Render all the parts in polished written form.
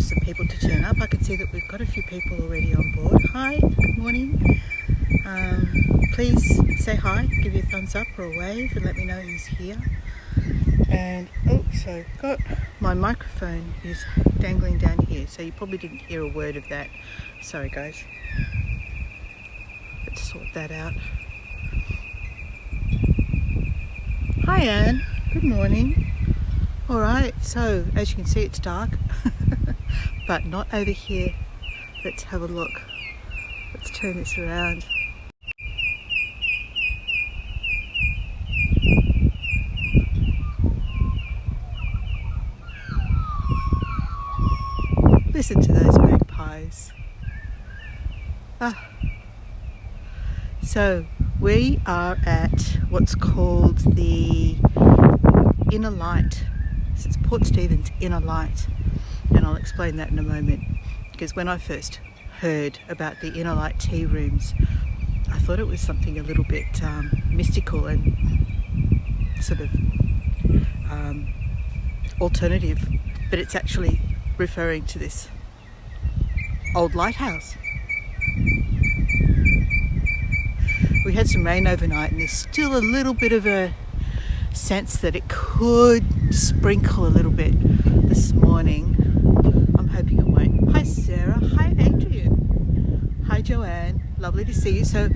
some people to turn up. I can see that we've got a few people already on board. Hi, good morning. Please say hi, give you a thumbs up or a wave and let me know who's here. And so got my microphone is dangling down here, so you probably didn't hear a word of that. Sorry guys. Let's sort that out. Hi Anne, good morning. Alright, so as you can see it's dark, but not over here. Let's have a look. Let's turn this around. Listen to those magpies. So we are at what's called the Inner Light. So it's Port Stephens Inner Light, and I'll explain that in a moment, because when I first heard about the Inner Light tea rooms, I thought it was something a little bit mystical and sort of alternative, but it's actually referring to this old lighthouse. We had some rain overnight and there's still a little bit of a sense that it could sprinkle a little bit this morning. I'm hoping it won't. Hi Sarah, hi Adrian, hi Joanne, lovely to see you. So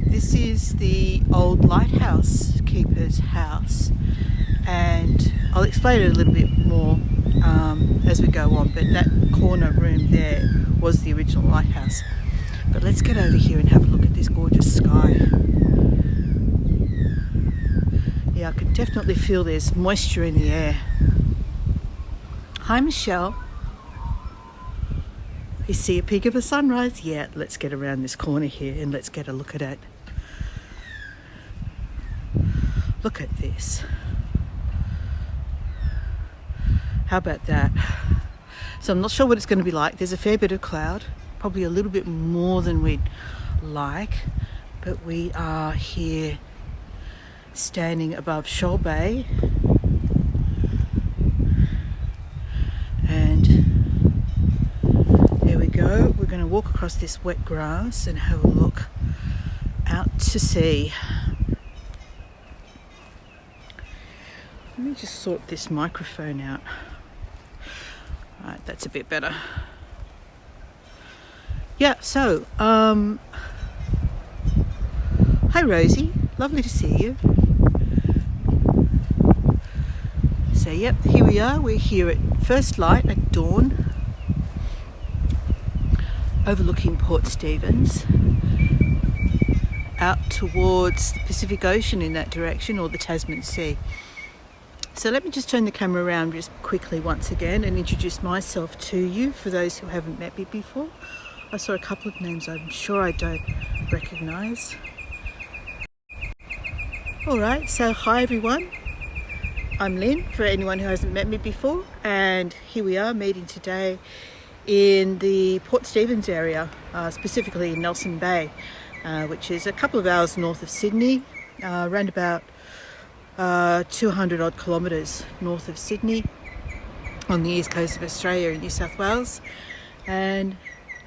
this is the old lighthouse keeper's house, and I'll explain it a little bit more as we go on, but that corner room there was the original lighthouse. But let's get over here and have a look at this gorgeous sky. Yeah, I can definitely feel there's moisture in the air. Hi Michelle. You see a peak of a sunrise? Yeah, let's get around this corner here and let's get a look at it. Look at this. How about that? So I'm not sure what it's going to be like. There's a fair bit of cloud, probably a little bit more than we'd like, but we are here standing above Shoal Bay, and there we go. We're going to walk across this wet grass and have a look out to sea. Let me just sort this microphone out. Right, that's a bit better. Yeah, so hi Rosie, lovely to see you. So yep, here we are. We're here at first light at dawn, overlooking Port Stephens, out towards the Pacific Ocean in that direction, or the Tasman Sea. So let me just turn the camera around just quickly once again and introduce myself to you for those who haven't met me before. I saw a couple of names I'm sure I don't recognise. Alright, so hi everyone. I'm Lynn, for anyone who hasn't met me before, and here we are meeting today in the Port Stephens area, specifically in Nelson Bay, which is a couple of hours north of Sydney, around about 200 odd kilometres north of Sydney on the east coast of Australia in New South Wales. And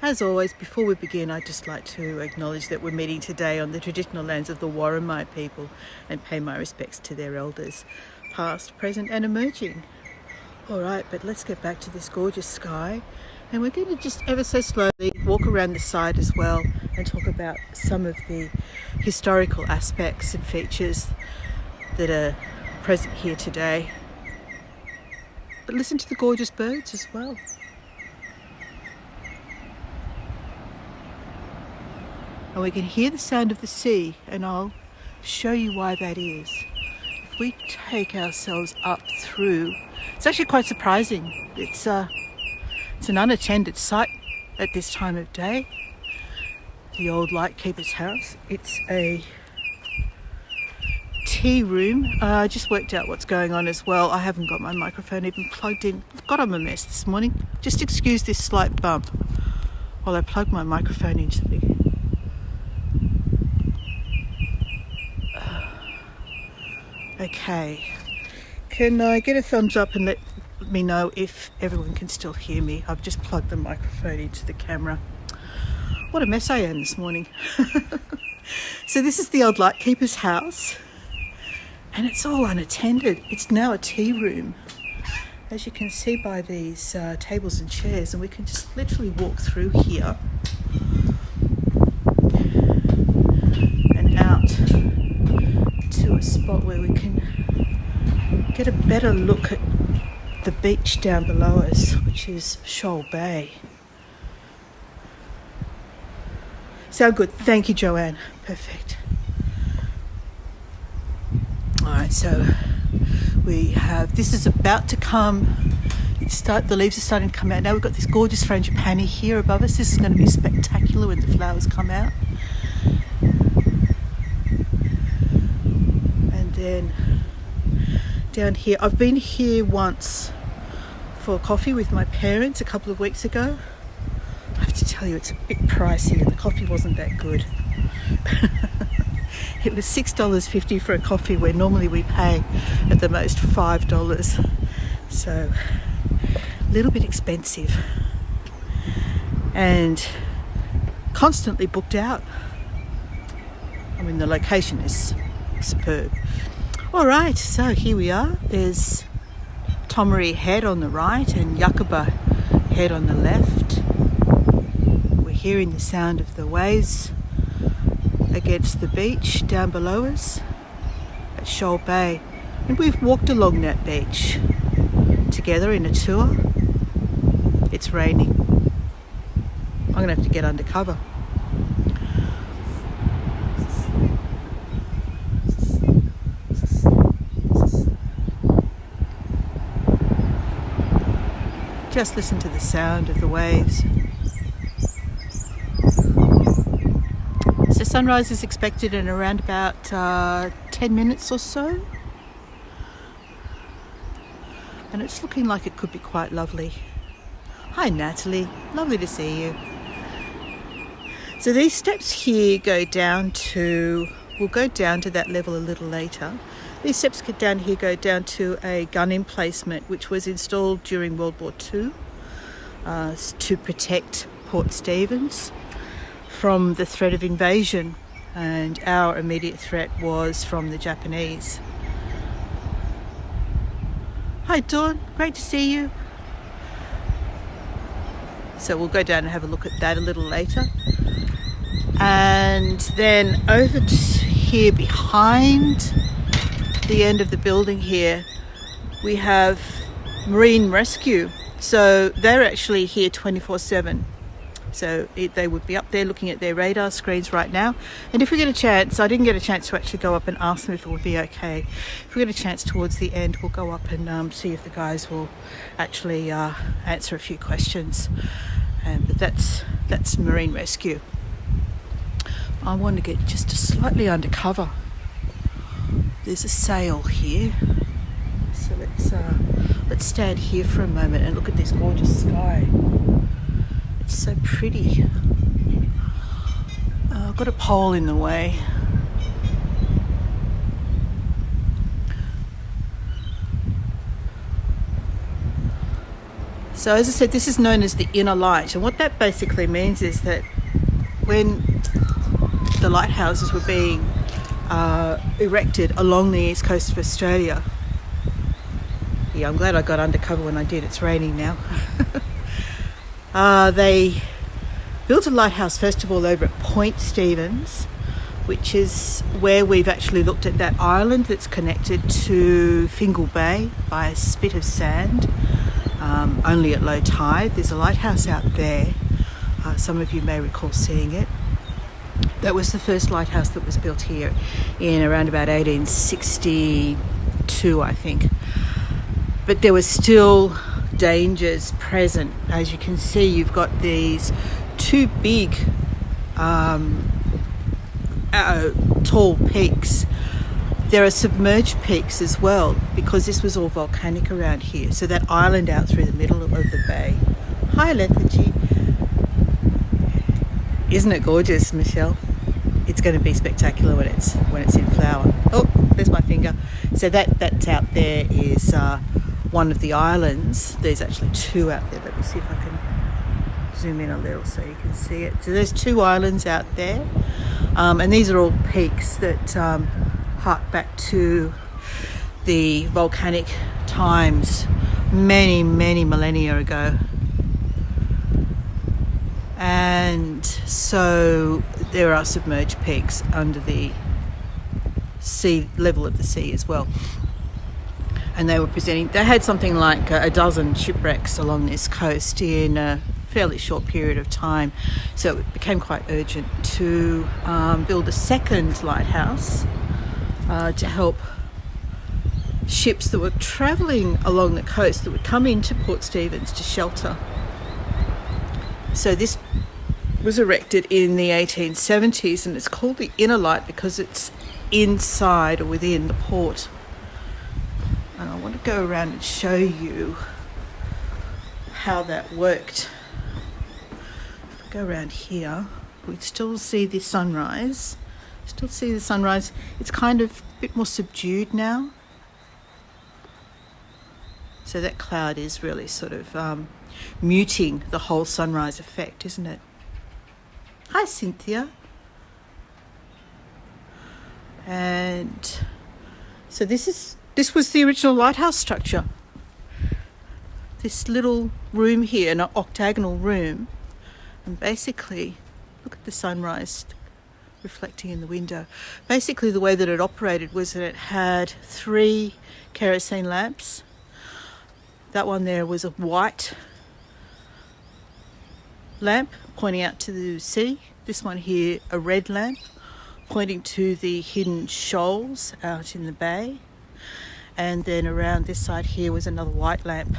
as always, before we begin, I'd just like to acknowledge that we're meeting today on the traditional lands of the Warramite people and pay my respects to their elders, past, present and emerging. Alright, but let's get back to this gorgeous sky, and we're going to just ever so slowly walk around the side as well and talk about some of the historical aspects and features that are present here today. But listen to the gorgeous birds as well. And we can hear the sound of the sea, and I'll show you why that is. If we take ourselves up through, it's actually quite surprising. It's an unattended site at this time of day, the old lightkeeper's house. It's a tea room. I just worked out what's going on as well. I haven't got my microphone even plugged in. God, I'm a mess this morning. Just excuse this slight bump while I plug my microphone into the... Okay. Can I get a thumbs up and let me know if everyone can still hear me. I've just plugged the microphone into the camera. What a mess I am this morning. So this is the old lightkeeper's house, and it's all unattended. It's now a tea room, as you can see by these tables and chairs, and we can just literally walk through here and out to a spot where we can get a better look at the beach down below us, which is Shoal Bay. Sound good? Thank you, Joanne. Perfect. Alright, so we have, this is about to come, the leaves are starting to come out now. We've got this gorgeous frangipani here above us. This is going to be spectacular when the flowers come out. And then down here, I've been here once for coffee with my parents a couple of weeks ago. I have to tell you, it's a bit pricey and the coffee wasn't that good. It was $6.50 for a coffee where normally we pay at the most $5. So a little bit expensive and constantly booked out. I mean, the location is superb. All right, so here we are. There's Tomaree Head on the right and Yucaba Head on the left. We're hearing the sound of the waves against the beach down below us at Shoal Bay. And we've walked along that beach together in a tour. It's raining. I'm going to have to get under cover. Just listen to the sound of the waves. So sunrise is expected in around about 10 minutes or so. And it's looking like it could be quite lovely. Hi Natalie, lovely to see you. So these steps here go down to, we'll go down to that level a little later. These steps down here go down to a gun emplacement which was installed during World War II to protect Port Stephens from the threat of invasion, and our immediate threat was from the Japanese. Hi Dawn, great to see you. So we'll go down and have a look at that a little later. And then over here behind the end of the building here, we have Marine Rescue. So they're actually here 24/7. So they would be up there looking at their radar screens right now. And if we get a chance, I didn't get a chance to actually go up and ask them if it would be okay. If we get a chance towards the end, we'll go up and see if the guys will actually answer a few questions. But that's Marine Rescue. I want to get just slightly undercover. There's a sail here. So let's stand here for a moment and look at this gorgeous sky. It's so pretty. I've got a pole in the way. So as I said, this is known as the inner light, and what that basically means is that when the lighthouses were being erected along the east coast of Australia, yeah, I'm glad I got undercover when I did. It's raining now. They built a lighthouse first of all over at Point Stephens, which is where we've actually looked at that island that's connected to Fingal Bay by a spit of sand. Only at low tide. There's a lighthouse out there. Some of you may recall seeing it. That was the first lighthouse that was built here in around about 1862, I think. But there was still dangers present. As you can see, you've got these two big tall peaks. There are submerged peaks as well, because this was all volcanic around here. So that island out through the middle of the bay. Hi Lethargy. Isn't it gorgeous, Michelle? It's going to be spectacular when it's in flower. Oh, there's my finger. So that's out there is one of the islands. There's actually two out there. Let me see if I can zoom in a little so you can see it. So there's two islands out there, and these are all peaks that hark back to the volcanic times many millennia ago. And so there are submerged peaks under the sea level of the sea as well. And they had something like a dozen shipwrecks along this coast in a fairly short period of time. So it became quite urgent to build a second lighthouse to help ships that were travelling along the coast that would come into Port Stephens to shelter. So this was erected in the 1870s, and it's called the Inner Light because it's inside or within the port. And I want to go around and show you how that worked. If I go around here, we still see the sunrise. It's kind of a bit more subdued now. So that cloud is really sort of muting the whole sunrise effect, isn't it? Hi, Cynthia. And so this was the original lighthouse structure. This little room here, an octagonal room, and basically, look at the sunrise reflecting in the window. Basically, the way that it operated was that it had 3 kerosene lamps. That one there was a white lamp pointing out to the sea. This one here, a red lamp pointing to the hidden shoals out in the bay. And then around this side here was another white lamp,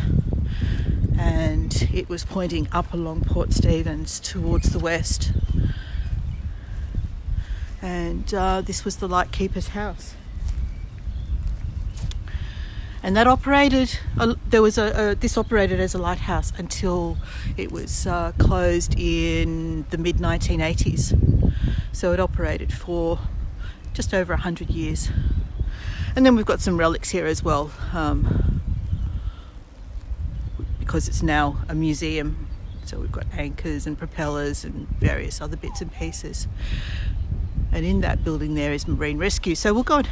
and it was pointing up along Port Stephens towards the west. And this was the lightkeeper's house. And that operated, this operated as a lighthouse until it was closed in the mid-1980s. So it operated for just over 100 years. And then we've got some relics here as well, because it's now a museum. So we've got anchors and propellers and various other bits and pieces. And in that building there is Marine Rescue. So we'll go and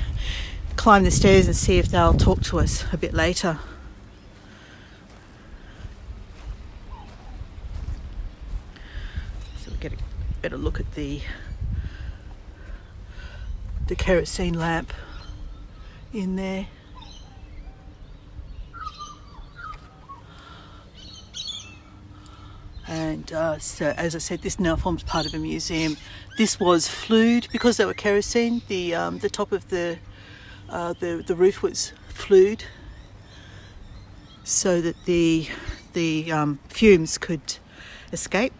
climb the stairs and see if they'll talk to us a bit later. So we get a better look at the kerosene lamp in there. And so, as I said, this now forms part of a museum. This was flued because they were kerosene. The top of the roof was flued so that the fumes could escape.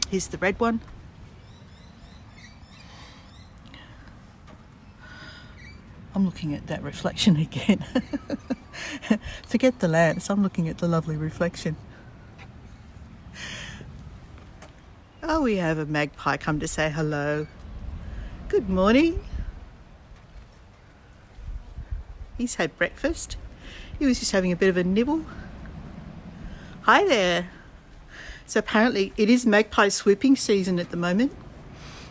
Here's the red one. I'm looking at that reflection again. Forget the lamps, I'm looking at the lovely reflection. Oh, we have a magpie come to say hello. Good morning. He's had breakfast. He was just having a bit of a nibble. Hi there. So apparently it is magpie swooping season at the moment.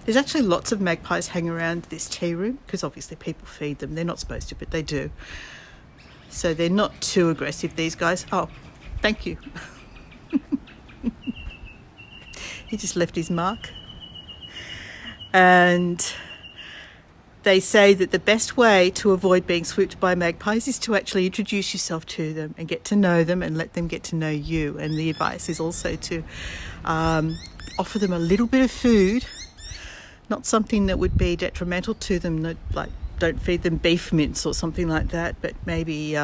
There's actually lots of magpies hanging around this tea room because obviously people feed them. They're not supposed to, but they do. So they're not too aggressive, these guys. Oh, thank you. He just left his mark. And they say that the best way to avoid being swooped by magpies is to actually introduce yourself to them and get to know them and let them get to know you. And the advice is also to offer them a little bit of food, not something that would be detrimental to them, like don't feed them beef mince or something like that, but maybe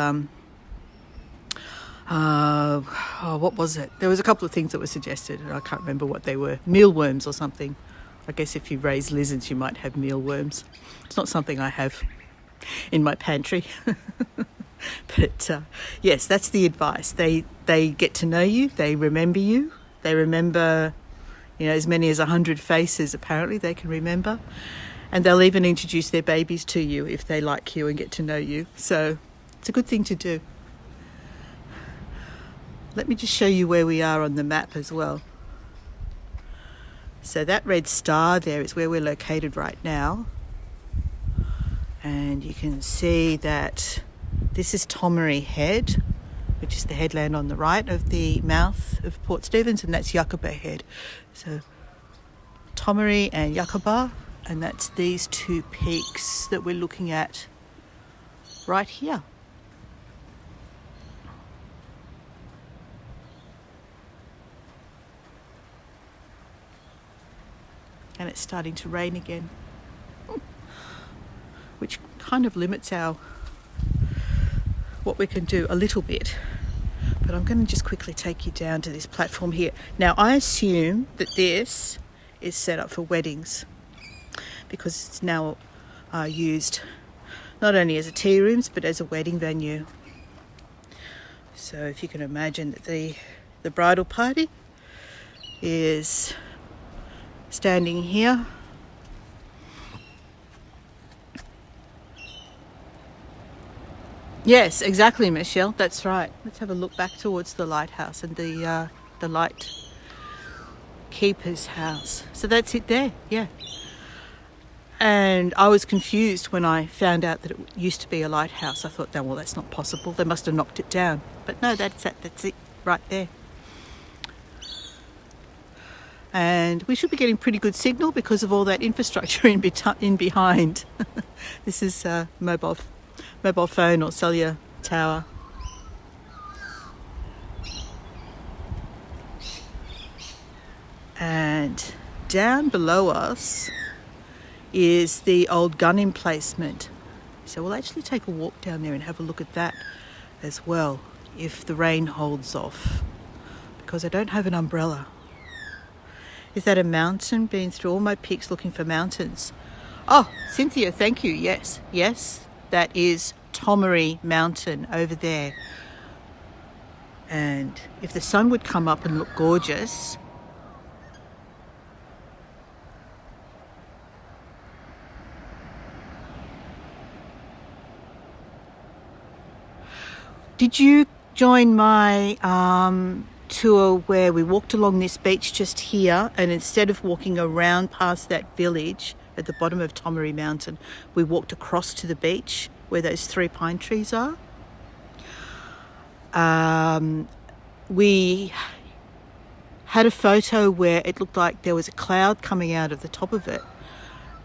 what was it? There was a couple of things that were suggested, and I can't remember what they were. Mealworms or something. I guess if you raise lizards, you might have mealworms. It's not something I have in my pantry. But yes, that's the advice. They get to know you. They remember you. They remember, as many as 100 faces apparently they can remember. And they'll even introduce their babies to you if they like you and get to know you. So it's a good thing to do. let me just show you where we are on the map as well. So that red star there is where we're located right now. And you can see that this is Tomaree Head, which is the headland on the right of the mouth of Port Stephens, and that's Yucaba Head. So Tomaree and Yucaba, and that's these two peaks that we're looking at right here. And it's starting to rain again, which kind of limits what we can do a little bit. But I'm going to just quickly take you down to this platform here. Now, I assume that this is set up for weddings because it's now used not only as a tea rooms but as a wedding venue. So if you can imagine that the bridal party is standing here. Yes, exactly, Michelle. That's right. Let's have a look back towards the lighthouse and the light keeper's house. So that's it there, yeah. And I was confused when I found out that it used to be a lighthouse. I thought, oh, well, that's not possible. They must have knocked it down. But no, that's it right there. And we should be getting pretty good signal because of all that infrastructure in behind. This is a mobile phone or cellular tower. And down below us is the old gun emplacement. So we'll actually take a walk down there and have a look at that as well, if the rain holds off, because I don't have an umbrella. Is that a mountain? Been through all my peaks looking for mountains. Oh, Cynthia, thank you. Yes, that is Tomaree Mountain over there. And if the sun would come up and look gorgeous. Did you join my tour where we walked along this beach just here, and instead of walking around past that village at the bottom of Tomaree Mountain, we walked across to the beach where those 3 pine trees are? We had a photo where it looked like there was a cloud coming out of the top of it,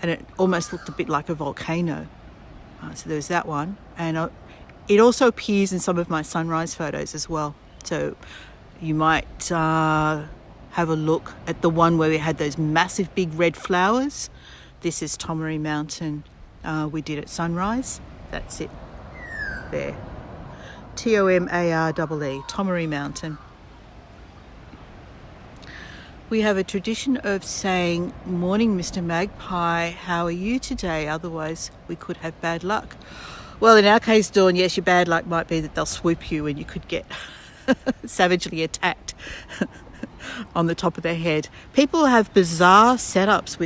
and it almost looked a bit like a volcano. So there was that one, and it also appears in some of my sunrise photos as well. So you might have a look at the one where we had those massive big red flowers. This is Tomaree Mountain. We did at sunrise. That's it there. Tomaree, Tomaree Mountain. We have a tradition of saying, "Morning, Mr. Magpie, how are you today? Otherwise we could have bad luck." Well, in our case, Dawn, yes, your bad luck might be that they'll swoop you and you could get savagely attacked on the top of their head. People have bizarre setups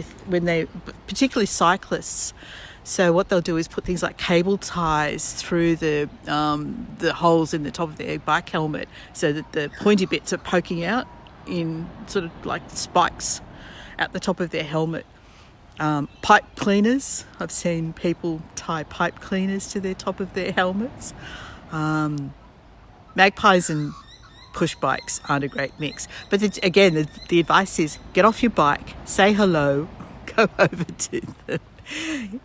particularly cyclists. So what they'll do is put things like cable ties through the holes in the top of their bike helmet so that the pointy bits are poking out in sort of like spikes at the top of their helmet. Pipe cleaners. I've seen people tie pipe cleaners to the top of their helmets. Magpies and push bikes aren't a great mix. But again, the advice is get off your bike, say hello, go over to them,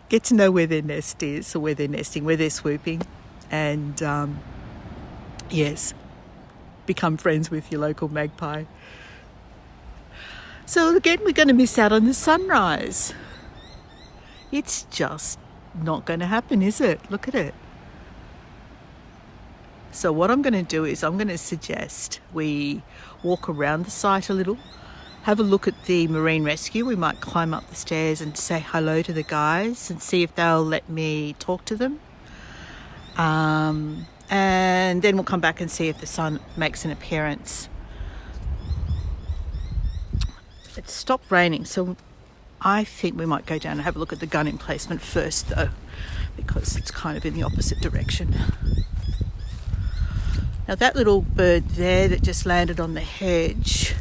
get to know where their nest is, or where they're nesting, where they're swooping, and yes, become friends with your local magpie. So again, we're going to miss out on the sunrise. It's just not going to happen, is it? Look at it. So what I'm going to do is I'm going to suggest we walk around the site a little, have a look at the marine rescue. We might climb up the stairs and say hello to the guys and see if they'll let me talk to them. And then we'll come back and see if the sun makes an appearance. It stopped raining, so I think we might go down and have a look at the gun emplacement first, though, because it's kind of in the opposite direction. Now that little bird there that just landed on the hedge,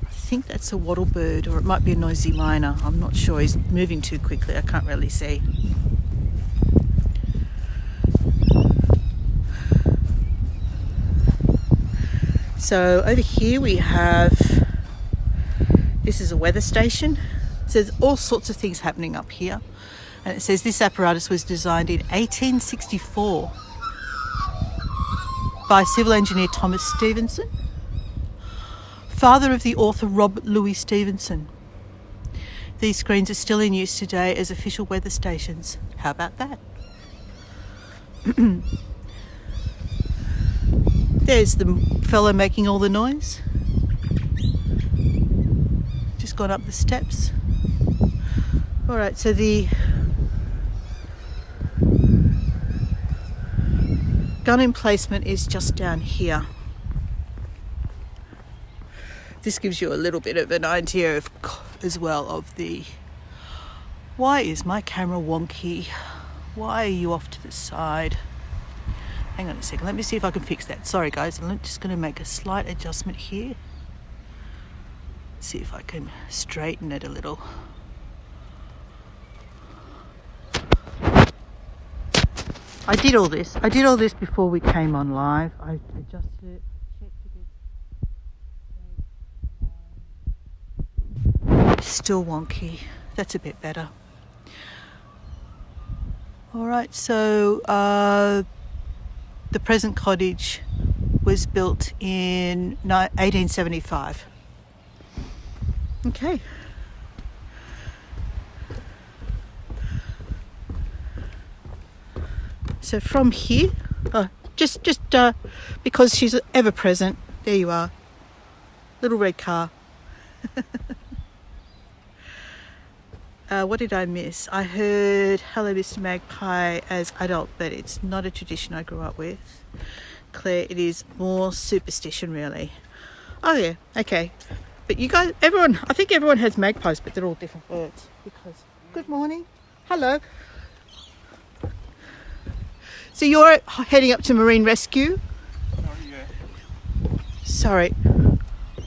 I think that's a wattle bird, or it might be a noisy miner. I'm not sure. He's moving too quickly. I can't really see. So over here we have, this is a weather station. So there's all sorts of things happening up here. And it says this apparatus was designed in 1864 by civil engineer Thomas Stevenson, father of the author Robert Louis Stevenson. These screens are still in use today as official weather stations. How about that? There's the fellow making all the noise. Just gone up the steps. All right, so the gun emplacement is just down here. This gives you a little bit of an idea of, as well, of the, why is my camera wonky? Why are you off to the side? Hang on a second, let me see if I can fix that. Sorry guys, I'm just going to make a slight adjustment here. See if I can straighten it a little. I did all this before we came on live. I adjusted it, checked it. Still wonky. That's a bit better. All right, so the present cottage was built in 1875. Okay. So from here, just because she's ever present, there you are, little red car. What did I miss? I heard Hello Mr. Magpie as adult, but it's not a tradition I grew up with. Claire, it is more superstition really. Oh yeah, okay. But you guys, everyone, I think everyone has magpies, but they're all different birds. Because, good morning, hello. So you're heading up to Marine Rescue? Sorry,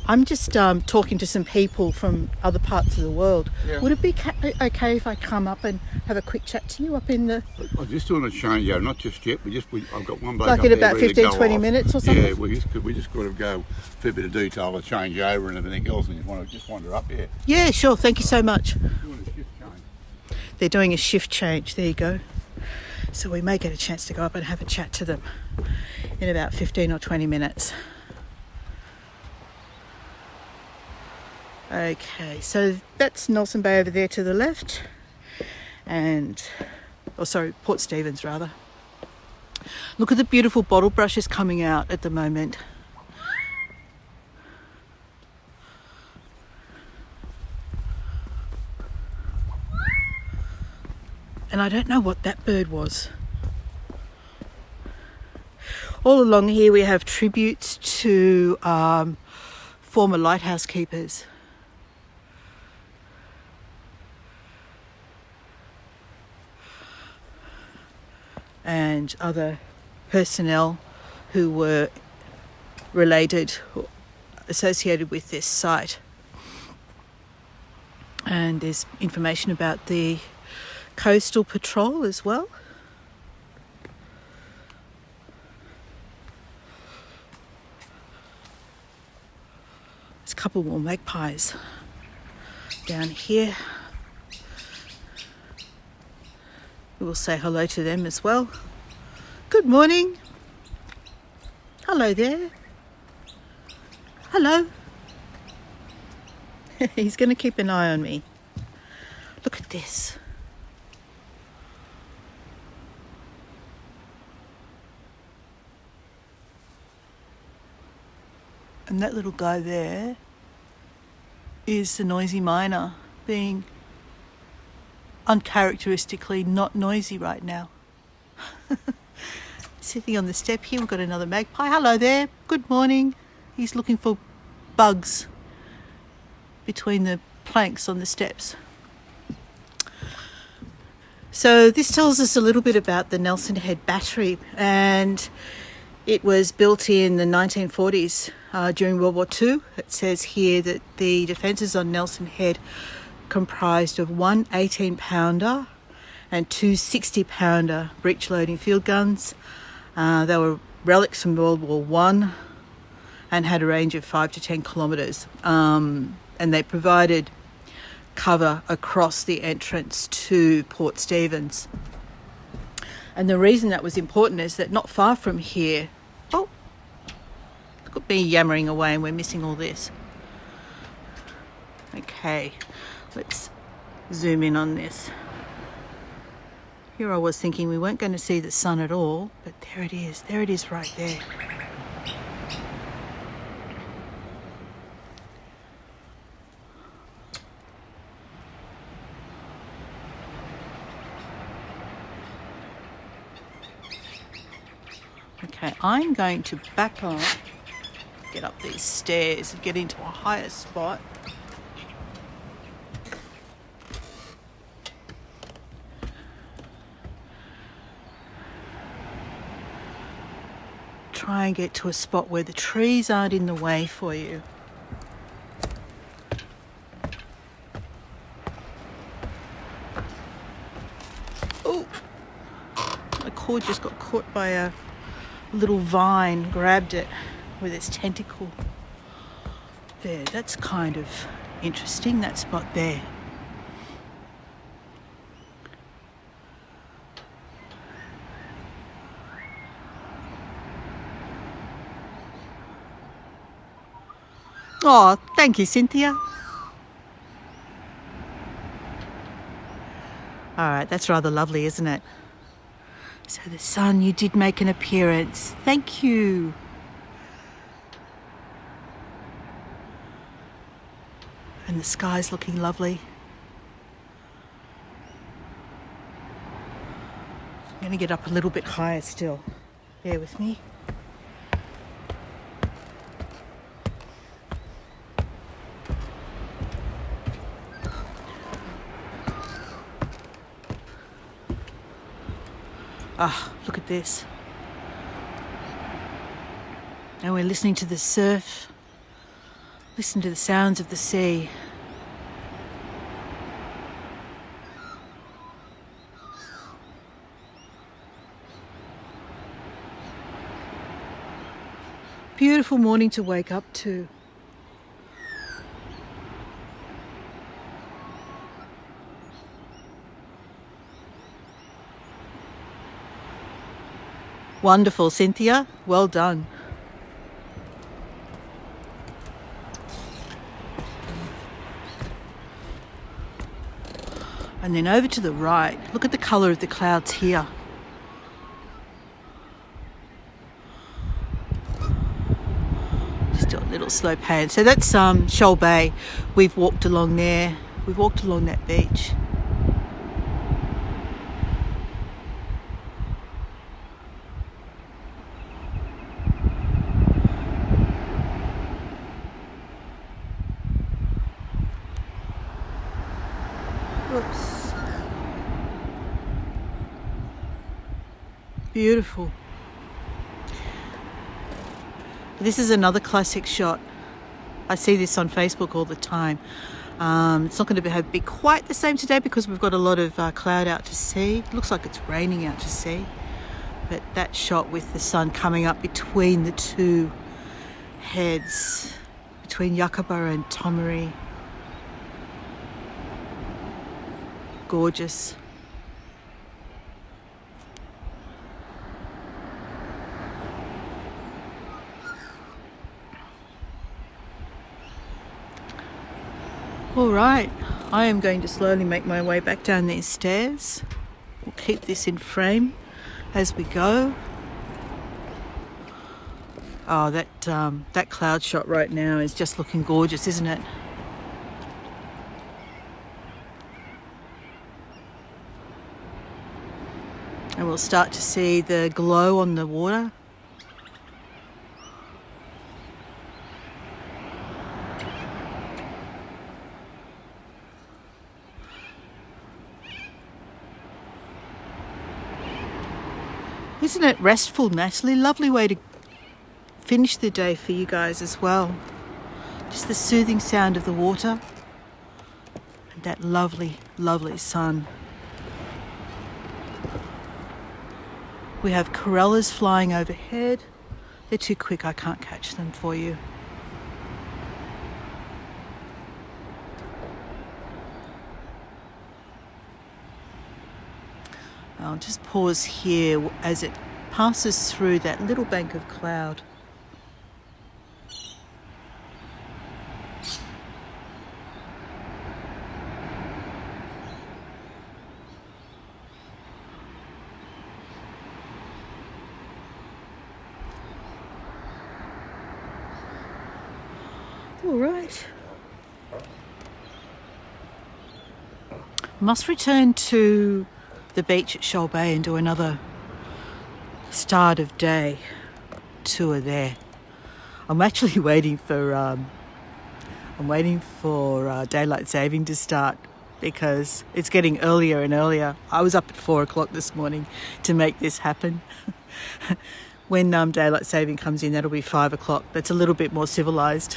I'm just talking to some people from other parts of the world. Yeah. Would it be okay if I come up and have a quick chat to you up in the... I'm just doing a change out, not just yet. I've got one bloke like up in there about 15-20 minutes or something? Yeah, we just got to go for a bit of detail to change over and everything else, and just wander up here. Yeah, sure. Thank you so much. Doing a shift change. They're doing a shift change. There you go. So we may get a chance to go up and have a chat to them in about 15 or 20 minutes. Okay, so that's Nelson Bay over there to the left, and, Port Stephens rather. Look at the beautiful bottle brushes coming out at the moment. And I don't know what that bird was. All along here we have tributes to former lighthouse keepers. And other personnel who were related or associated with this site. And there's information about the coastal patrol as well. There's a couple more magpies down here. We will say hello to them as well. Good morning. Hello there. Hello. He's going to keep an eye on me. Look at this. And that little guy there is the noisy miner, being uncharacteristically not noisy right now. Sitting on the step here, we've got another magpie. Hello there, good morning. He's looking for bugs between the planks on the steps. So this tells us a little bit about the Nelson Head Battery, and It was built in the 1940s during World War II. It says here that the defences on Nelson Head comprised of one 18-pounder and two 60-pounder breech-loading field guns. They were relics from World War One and had a range of 5 to 10 kilometres. And they provided cover across the entrance to Port Stephens. And the reason that was important is that not far from here, oh, look at me yammering away and we're missing all this. Okay, let's zoom in on this. Here I was thinking we weren't going to see the sun at all, but there it is right there. Okay, I'm going to back up, get up these stairs and get into a higher spot. Try and get to a spot where the trees aren't in the way for you. Oh, my cord just got caught by a little vine, grabbed it with its tentacle. There, that's kind of interesting, that spot there. Oh, thank you, Cynthia. All right, that's rather lovely, isn't it? So the sun, you did make an appearance. Thank you. And the sky's looking lovely. I'm going to get up a little bit higher still. Bear with me. Ah, look at this. And we're listening to the surf. Listen to the sounds of the sea. Beautiful morning to wake up to. Wonderful, Cynthia. Well done. And then over to the right, look at the colour of the clouds here. Just do a little slow pan. So that's Shoal Bay. We've walked along there. We've walked along that beach. Oops. Beautiful. This is another classic shot. I see this on Facebook all the time. It's not going to be quite the same today because we've got a lot of cloud out to sea. It looks like it's raining out to sea. But that shot with the sun coming up between the two heads, between Yucaba and Tomaree. Gorgeous. All right, I am going to slowly make my way back down these stairs. We'll keep this in frame as we go. Oh, that cloud shot right now is just looking gorgeous, isn't it? And we'll start to see the glow on the water. Isn't it restful, Natalie? Lovely way to finish the day for you guys as well. Just the soothing sound of the water and that lovely, lovely sun. We have corellas flying overhead. They're too quick, I can't catch them for you. I'll just pause here as it passes through that little bank of cloud. All right. Must return to the beach at Shoal Bay and do another start of day tour there. I'm actually waiting for daylight saving to start because it's getting earlier and earlier. I was up at 4 o'clock this morning to make this happen. When daylight saving comes in, that'll be 5 o'clock. That's a little bit more civilised.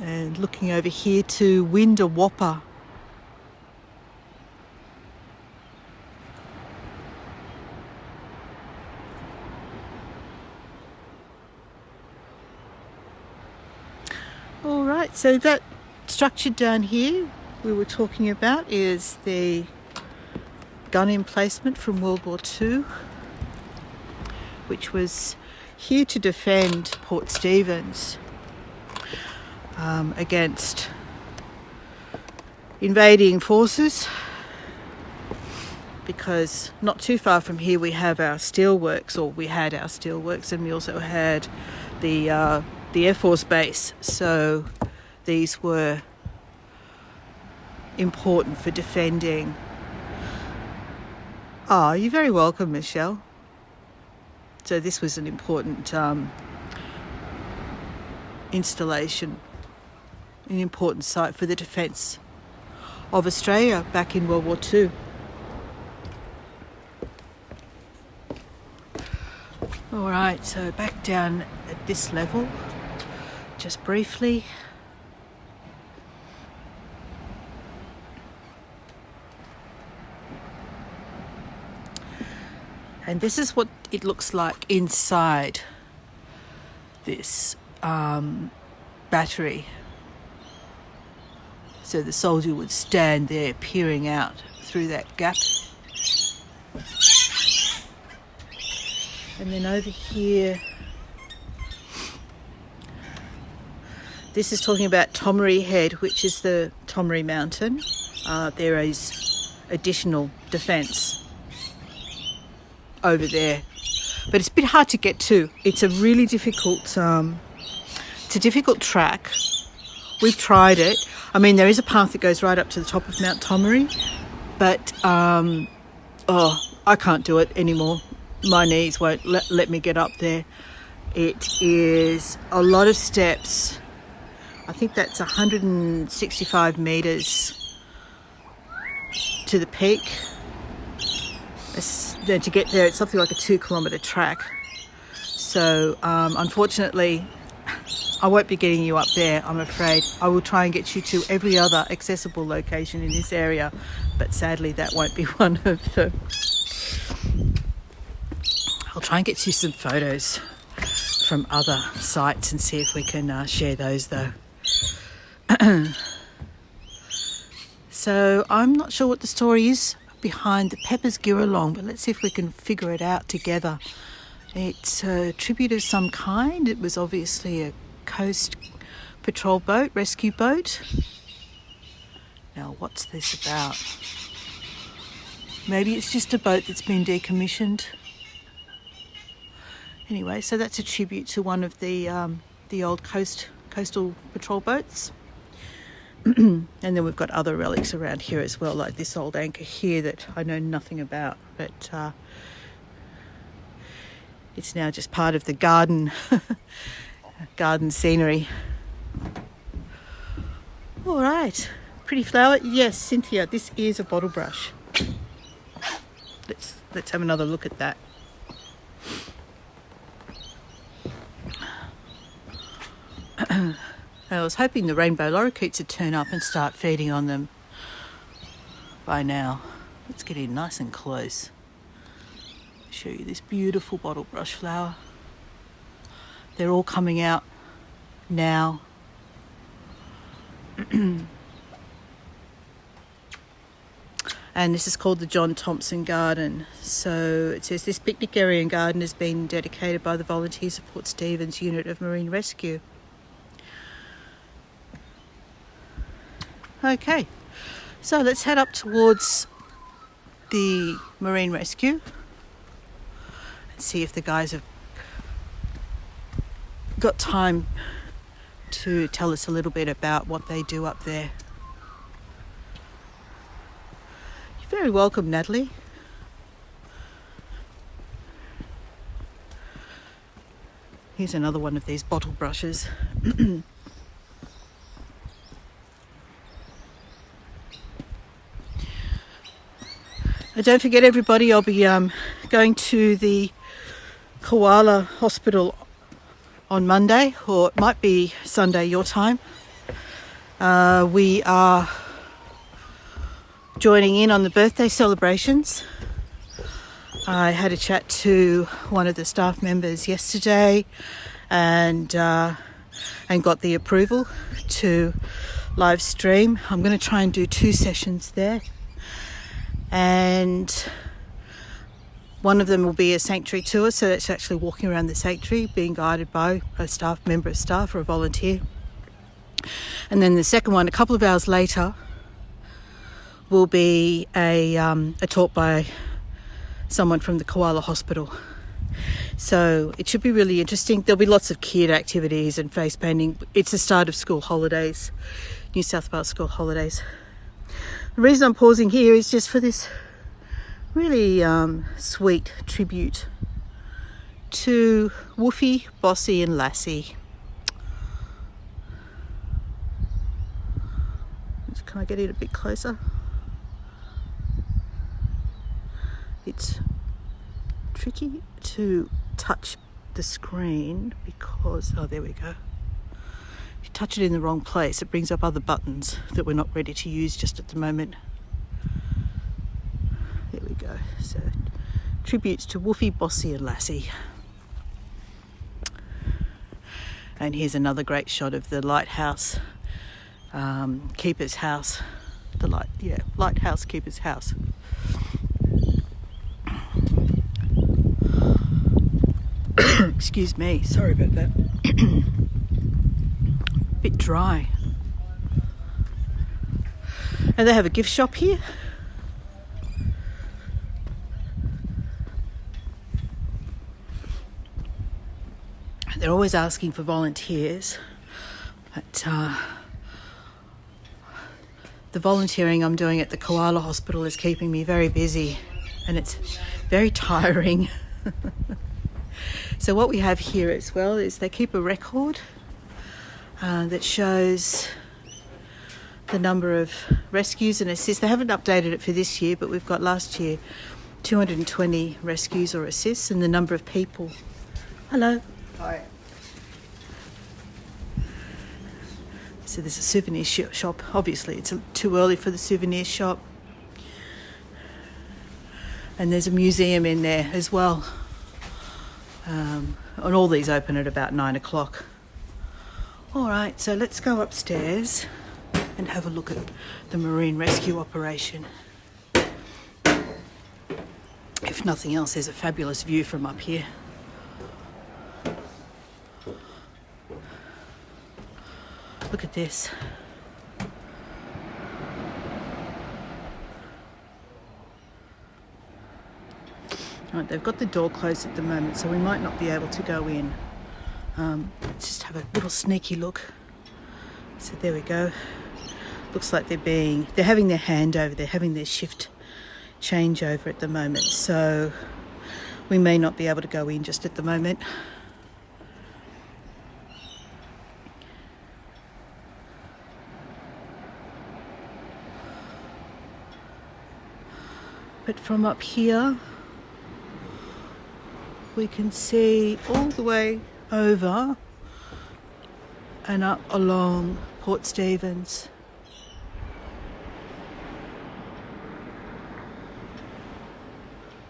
And looking over here to Winda Whopper. All right, so that structure down here we were talking about is the gun emplacement from World War II, which was here to defend Port Stephens against invading forces, because not too far from here we have our steelworks, or we had our steelworks, and we also had the Air Force base. So these were important for defending. Oh, you're very welcome, Michelle. So this was an important installation, an important site for the defence of Australia back in World War II. All right, so back down at this level, just briefly. And this is what it looks like inside this battery. So the soldier would stand there peering out through that gap. And then over here, this is talking about Tomaree Head, which is the Tomaree Mountain. There is additional defence over there, but it's a bit hard to get to. It's a really difficult it's a difficult track. We've tried it. I mean, there is a path that goes right up to the top of Mount Tomaree, but I can't do it anymore. My knees won't let me get up there. It is a lot of steps. I think that's 165 metres to the peak. Then to get there, it's something like a 2-kilometre track. So unfortunately, I won't be getting you up there, I'm afraid. I will try and get you to every other accessible location in this area, but sadly that won't be one of them. I'll try and get you some photos from other sites and see if we can share those though. So I'm not sure what the story is behind the Peppers Girralong, but let's see if we can figure it out together. It's a tribute of some kind. It was obviously a coast patrol boat, rescue boat. Now what's this about? Maybe it's just a boat that's been decommissioned. Anyway, so that's a tribute to one of the old coastal patrol boats. And then we've got other relics around here as well, like this old anchor here that I know nothing about, but it's now just part of the garden scenery. All right, pretty flower. Yes, Cynthia, this is a bottle brush. Let's have another look at that. I was hoping the rainbow lorikeets would turn up and start feeding on them by now. Let's get in nice and close. Show you this beautiful bottle brush flower. They're all coming out now. And this is called the John Thompson Garden. So it says this picnic area and garden has been dedicated by the volunteers of Port Stephens Unit of Marine Rescue. Okay, so let's head up towards the Marine Rescue and see if the guys have got time to tell us a little bit about what they do up there. You're very welcome, Natalie. Here's another one of these bottle brushes. Don't forget, everybody, I'll be going to the Koala Hospital on Monday, or it might be Sunday your time. We are joining in on the birthday celebrations. I had a chat to one of the staff members yesterday and got the approval to live stream. I'm going to try and do 2 sessions there. And one of them will be a sanctuary tour, so it's actually walking around the sanctuary being guided by a member of staff or a volunteer. And then the second one, a couple of hours later, will be a talk by someone from the Koala Hospital. So it should be really interesting. There'll be lots of kid activities and face painting. It's the start of school holidays, New South Wales school holidays. The reason I'm pausing here is just for this really sweet tribute to Woofy, Bossy and Lassie. Can I get it a bit closer? It's tricky to touch the screen because, oh, there we go. If you touch it in the wrong place, it brings up other buttons that we're not ready to use just at the moment. There we go. So, tributes to Woofy, Bossy and Lassie. And here's another great shot of the lighthouse, keeper's house. Lighthouse keeper's house. Excuse me, sorry about that. Bit dry. And they have a gift shop here. They're always asking for volunteers, but the volunteering I'm doing at the Koala Hospital is keeping me very busy, and it's very tiring. So what we have here as well is they keep a record that shows the number of rescues and assists. They haven't updated it for this year, but we've got last year 220 rescues or assists, and the number of people. Hello. Hi. So there's a souvenir shop. Obviously it's too early for the souvenir shop. And there's a museum in there as well. And all these open at about 9 o'clock. All right, so let's go upstairs and have a look at the marine rescue operation. If nothing else, there's a fabulous view from up here. Look at this. Right, they've got the door closed at the moment, so we might not be able to go in. Let's just have a little sneaky look. So there we go. Looks like they're having their handover. They're having their shift changeover at the moment, so we may not be able to go in just at the moment. But from up here, we can see all the way over and up along Port Stephens.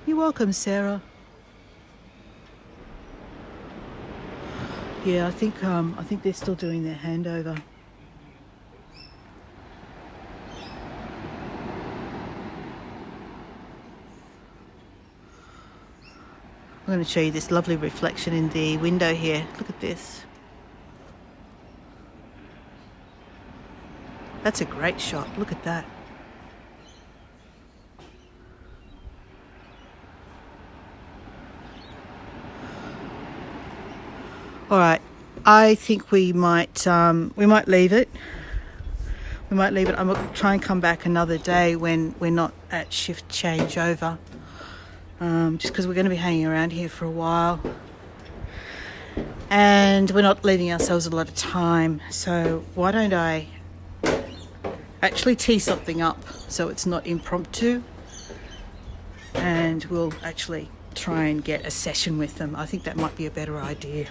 You're welcome, Sarah. Yeah, I think they're still doing their handover. I'm going to show you this lovely reflection in the window here. Look at this. That's a great shot. Look at that. All right, I think we might leave it. We might leave it. I'm going to try and come back another day when we're not at shift changeover. Just because we're going to be hanging around here for a while. And we're not leaving ourselves a lot of time. So why don't I actually tee something up so it's not impromptu. And we'll actually try and get a session with them. I think that might be a better idea.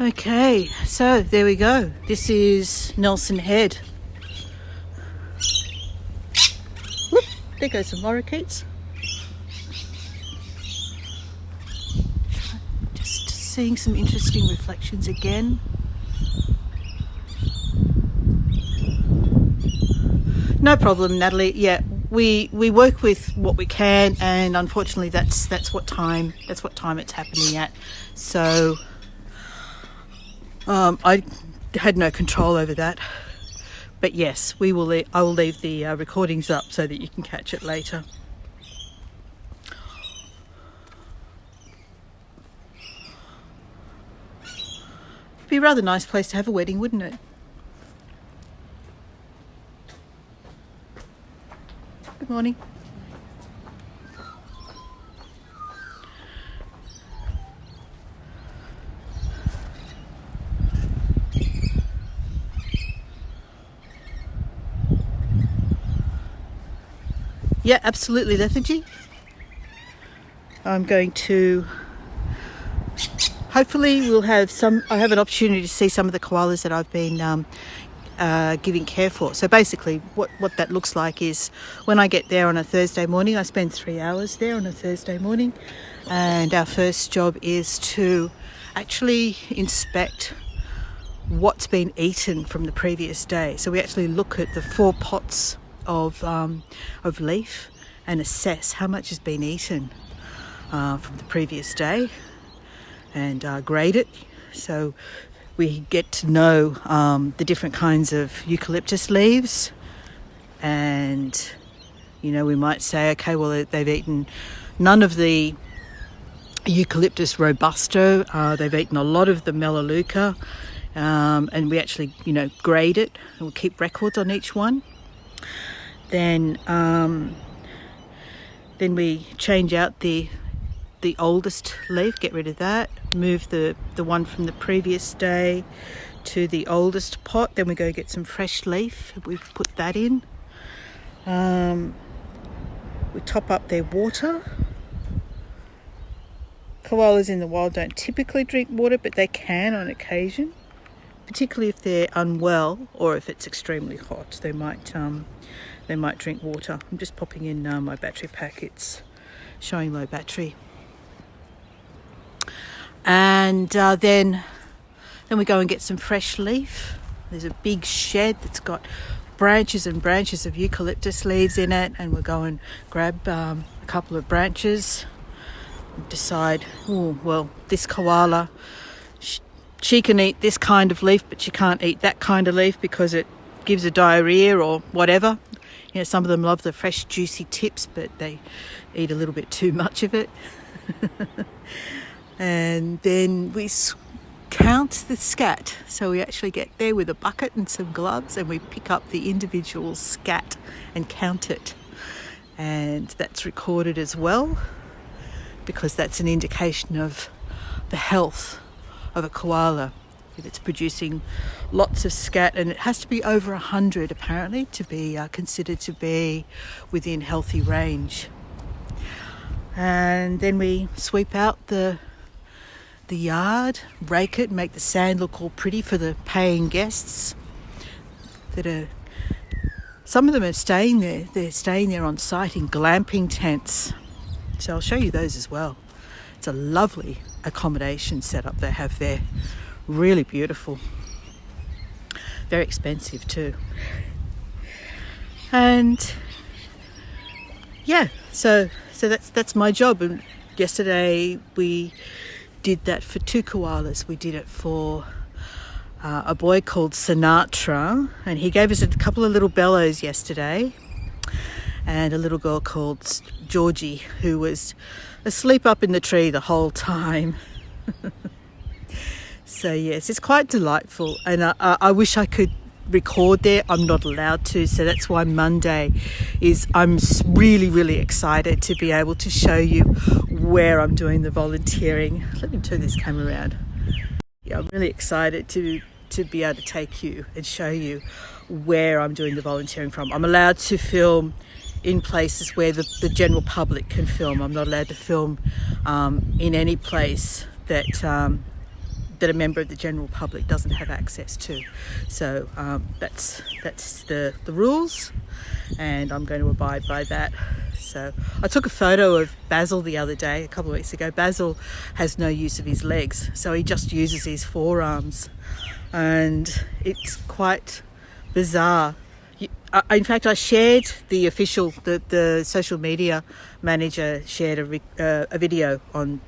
Okay, so there we go. This is Nelson Head. Whoop, there goes some lorikeets. Just seeing some interesting reflections again. No problem, Natalie. Yeah, we work with what we can, and unfortunately, that's what time it's happening at. So. I had no control over that, but yes, I will leave the recordings up so that you can catch it later. It'd be a rather nice place to have a wedding, wouldn't it? Good morning. Yeah, absolutely, lethargy. I'm going to, hopefully we'll have I have an opportunity to see some of the koalas that I've been giving care for. So basically what that looks like is when I get there on a Thursday morning, I spend 3 hours there on a Thursday morning, and our first job is to actually inspect what's been eaten from the previous day. So we actually look at the 4 pots of leaf and assess how much has been eaten from the previous day, and grade it. So we get to know the different kinds of eucalyptus leaves, and we might say, okay, well, they've eaten none of the eucalyptus robusto, they've eaten a lot of the melaleuca, and we actually grade it, and we'll keep records on each one. Then we change out the oldest leaf, get rid of that, move the one from the previous day to the oldest pot. Then we go get some fresh leaf, we put that in. We top up their water. Koalas in the wild don't typically drink water, but they can on occasion, particularly if they're unwell or if it's extremely hot. They might drink water. I'm just popping in my battery pack. It's showing low battery. And then we go and get some fresh leaf. There's a big shed that's got branches and branches of eucalyptus leaves in it, and we'll go and grab a couple of branches and decide, oh, well, this koala, she can eat this kind of leaf, but she can't eat that kind of leaf because it gives her diarrhea or whatever. Some of them love the fresh juicy tips, but they eat a little bit too much of it. And then we count the scat. So we actually get there with a bucket and some gloves, and we pick up the individual scat and count it. And that's recorded as well, because that's an indication of the health of a koala. If it's producing lots of scat, and it has to be over 100 apparently to be considered to be within healthy range. and then we sweep out the yard, rake it, make the sand look all pretty for the paying guests that are, some of them are staying there. They're staying there on site in glamping tents. So I'll show you those as well. It's a lovely accommodation setup they have there. Really beautiful. Very expensive too. And yeah, so that's my job. And yesterday we did that for 2 koalas. We did it for a boy called Sinatra, and he gave us a couple of little bellows yesterday, and a little girl called Georgie, who was asleep up in the tree the whole time. So yes, it's quite delightful, and I wish I could record there. I'm not allowed to, so that's why Monday is, I'm really excited to be able to show you where I'm doing the volunteering. Let me turn this camera around. Yeah, I'm really excited to be able to take you and show you where I'm doing the volunteering from. I'm allowed to film in places where the general public can film. I'm not allowed to film in any place that that a member of the general public doesn't have access to. So that's the rules, and I'm going to abide by that. So I took a photo of Basil the other day, a couple of weeks ago. Basil has no use of his legs, so he just uses his forearms, and it's quite bizarre. In fact, I shared the social media manager shared a video on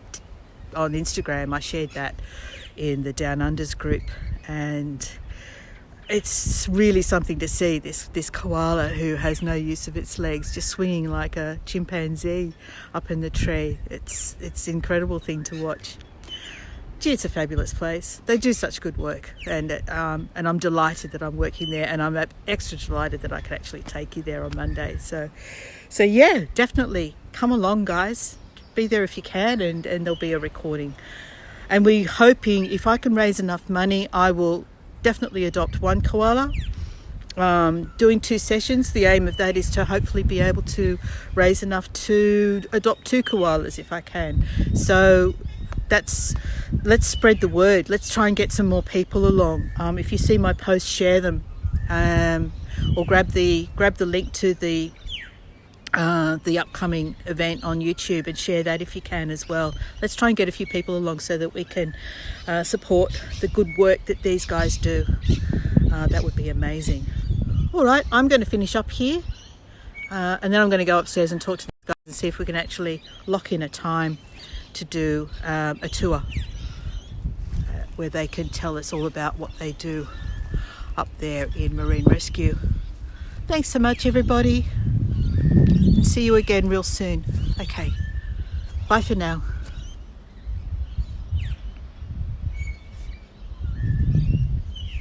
Instagram. I shared that in the Down Unders group, and it's really something to see this koala who has no use of its legs just swinging like a chimpanzee up in the tree. It's an incredible thing to watch. Gee, it's a fabulous place. They do such good work, and I'm delighted that I'm working there, and I'm extra delighted that I could actually take you there on Monday. So yeah, definitely come along, guys. Be there if you can, and there'll be a recording. And we're hoping, if I can raise enough money, I will definitely adopt 1 koala. Doing 2 sessions, the aim of that is to hopefully be able to raise enough to adopt 2 koalas if I can. So let's spread the word. Let's try and get some more people along. If you see my posts, share them, or grab the link to the upcoming event on YouTube and share that if you can as well. Let's try and get a few people along so that we can support the good work that these guys do. That would be amazing. All right, I'm going to finish up here, and then I'm going to go upstairs and talk to these guys and see if we can actually lock in a time to do a tour where they can tell us all about what they do up there in Marine Rescue. Thanks so much, everybody. See you again real soon. Okay, bye for now.